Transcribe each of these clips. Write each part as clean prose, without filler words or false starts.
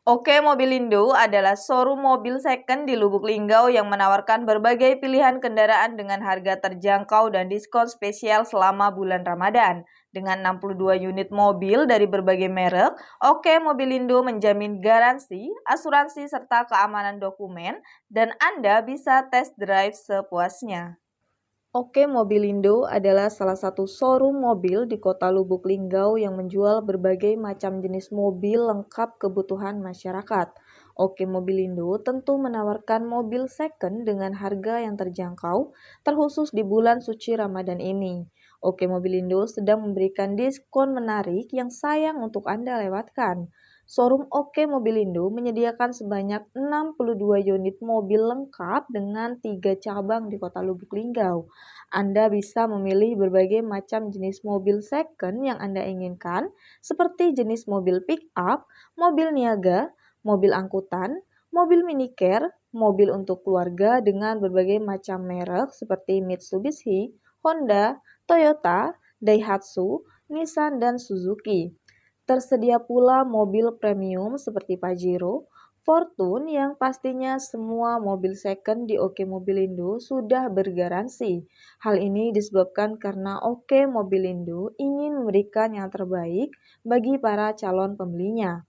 Oke Mobilindo adalah showroom mobil second di Lubuk Linggau yang menawarkan berbagai pilihan kendaraan dengan harga terjangkau dan diskon spesial selama bulan Ramadan. Dengan 62 unit mobil dari berbagai merek, Oke Mobilindo menjamin garansi, asuransi serta keamanan dokumen dan Anda bisa test drive sepuasnya. Oke Mobilindo adalah salah satu showroom mobil di kota Lubuk Linggau yang menjual berbagai macam jenis mobil lengkap kebutuhan masyarakat. Oke Mobilindo tentu menawarkan mobil second dengan harga yang terjangkau, terkhusus di bulan suci Ramadan ini. Oke Mobilindo sedang memberikan diskon menarik yang sayang untuk Anda lewatkan. Showroom Oke Mobilindo menyediakan sebanyak 62 unit mobil lengkap dengan 3 cabang di kota Lubuk Linggau. Anda bisa memilih berbagai macam jenis mobil second yang Anda inginkan, seperti jenis mobil pick-up, mobil niaga, mobil angkutan, mobil minicar, mobil untuk keluarga dengan berbagai macam merek seperti Mitsubishi, Honda, Toyota, Daihatsu, Nissan, dan Suzuki. Tersedia pula mobil premium seperti Pajero, Fortune yang pastinya semua mobil second di Oke Mobilindo sudah bergaransi. Hal ini disebabkan karena Oke Mobilindo ingin memberikan yang terbaik bagi para calon pembelinya.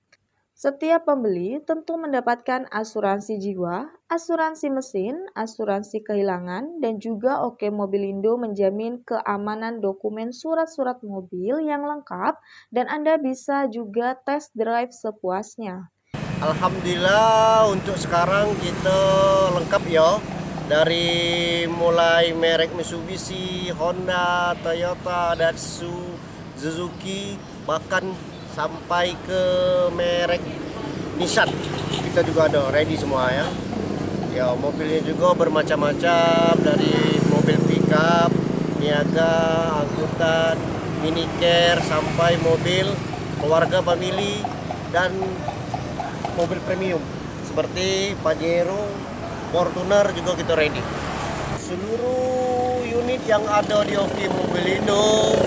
Setiap pembeli tentu mendapatkan asuransi jiwa, asuransi mesin, asuransi kehilangan, dan juga Oke Mobilindo menjamin keamanan dokumen surat-surat mobil yang lengkap dan Anda bisa juga test drive sepuasnya. Alhamdulillah untuk sekarang kita lengkap ya. Dari mulai merek Mitsubishi, Honda, Toyota, Daihatsu, Suzuki, bahkan sampai ke merek Nissan. Kita juga ada ready semua ya. Ya, mobilnya juga bermacam-macam, dari mobil pickup, niaga, angkutan, minicar, sampai mobil keluarga family dan mobil premium seperti Pajero, Fortuner juga kita ready. Seluruh unit yang ada di Oke Mobilindo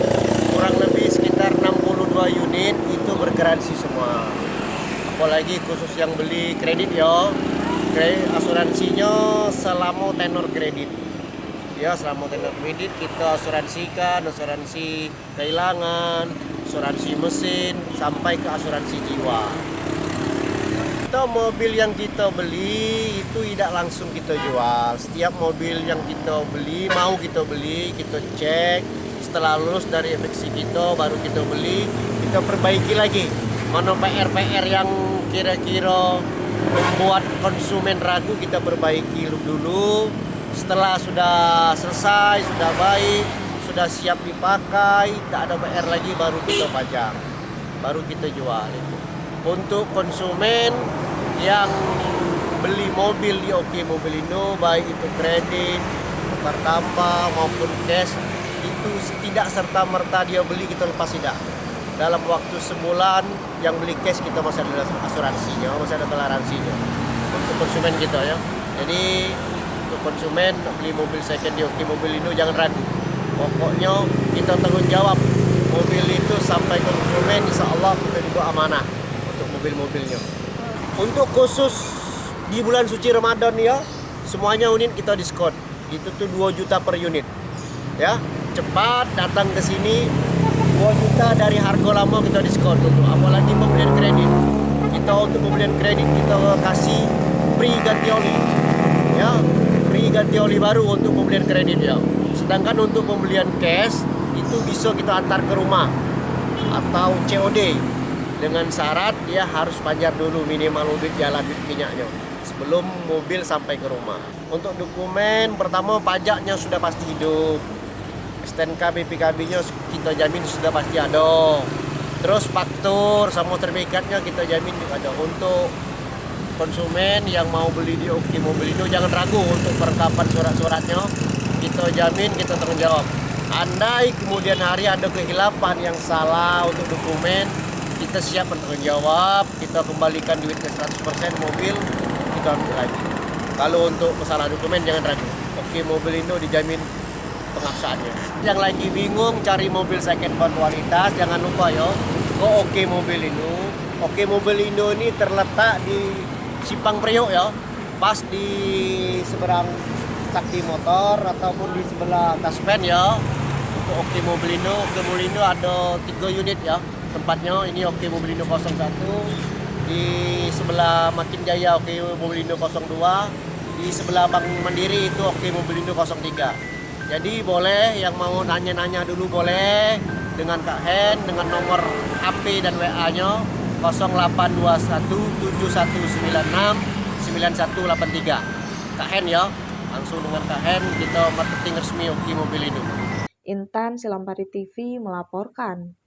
kurang lebih sekitar 62 unit itu bergaransi semua. Apalagi khusus yang beli kredit ya, asuransinya selama tenor kredit. Ya, selama tenor kredit kita asuransikan, asuransi kehilangan, asuransi mesin, sampai ke asuransi jiwa. Mobil yang kita beli itu tidak langsung kita jual. Setiap mobil yang kita beli, kita cek. Setelah lulus dari inspeksi kita, baru kita beli, kita perbaiki lagi. Mana PR-PR yang kira-kira membuat konsumen ragu, kita perbaiki dulu. Setelah sudah selesai, sudah baik, sudah siap dipakai, tidak ada PR lagi, baru kita pajang, baru kita jual itu. Untuk konsumen yang beli mobil di Oke Mobilindo, baik itu kredit, tukar tambah maupun cash, itu tidak serta-merta dia beli kita lepas, tidak. Dalam waktu sebulan yang beli cash kita masih ada asuransinya, masih ada toleransinya untuk konsumen kita ya. Jadi untuk konsumen beli mobil second di Oke Mobilindo jangan ragu. Pokoknya kita tanggung jawab mobil itu sampai konsumen, insya Allah kita juga amanah untuk mobil-mobilnya. Untuk khusus di bulan suci Ramadan ya, semuanya unit kita diskon. Itu tuh 2 juta per unit. Ya, cepat datang ke sini. 2 juta dari harga lama kita diskon untuk apalagi pembelian kredit. Kita untuk pembelian kredit kita kasih free ganti oli. Ya, free ganti oli baru untuk pembelian kredit ya. Sedangkan untuk pembelian cash itu bisa kita antar ke rumah atau COD. Dengan syarat dia harus bayar dulu minimal duit jalan, duit minyaknya sebelum mobil sampai ke rumah. Untuk dokumen, pertama pajaknya sudah pasti hidup, STNK BPKB-nya kita jamin sudah pasti ada. Terus faktur sama sertifikatnya kita jamin juga ada. Untuk konsumen yang mau beli di Oke Mobilindo jangan ragu untuk perlengkapan surat-suratnya, kita jamin, kita tanggung jawab. Andai kemudian hari ada kehilapan yang salah untuk dokumen, kita siap bertanggung jawab, kita kembalikan duitnya 100% mobil, kita ambil lagi. Kalau untuk masalah dokumen jangan ragu, Oke Mobilindo dijamin pengaksaannya. Yang lagi bingung cari mobil second hand kualitas, jangan lupa yo, ke Oke Mobilindo. Oke Mobil Indo ini terletak di Simpang Priok ya, pas di seberang Sakti Motor ataupun di sebelah Taspen ya. Untuk Oke Mobil Indo ada 3 unit ya tempatnya. Ini Oke Mobil Indo 01, di sebelah Makin Jaya Oke Mobil Indo 02, di sebelah Bank Mandiri itu Oke Mobil Indo 03. Jadi boleh yang mau nanya-nanya dulu boleh dengan Kak Hen dengan nomor HP dan WA-nya 082171969183. Kak Hen ya, langsung dengan Kak Hen, kita marketing resmi Oke Mobil Indo. Intan Silampari TV melaporkan.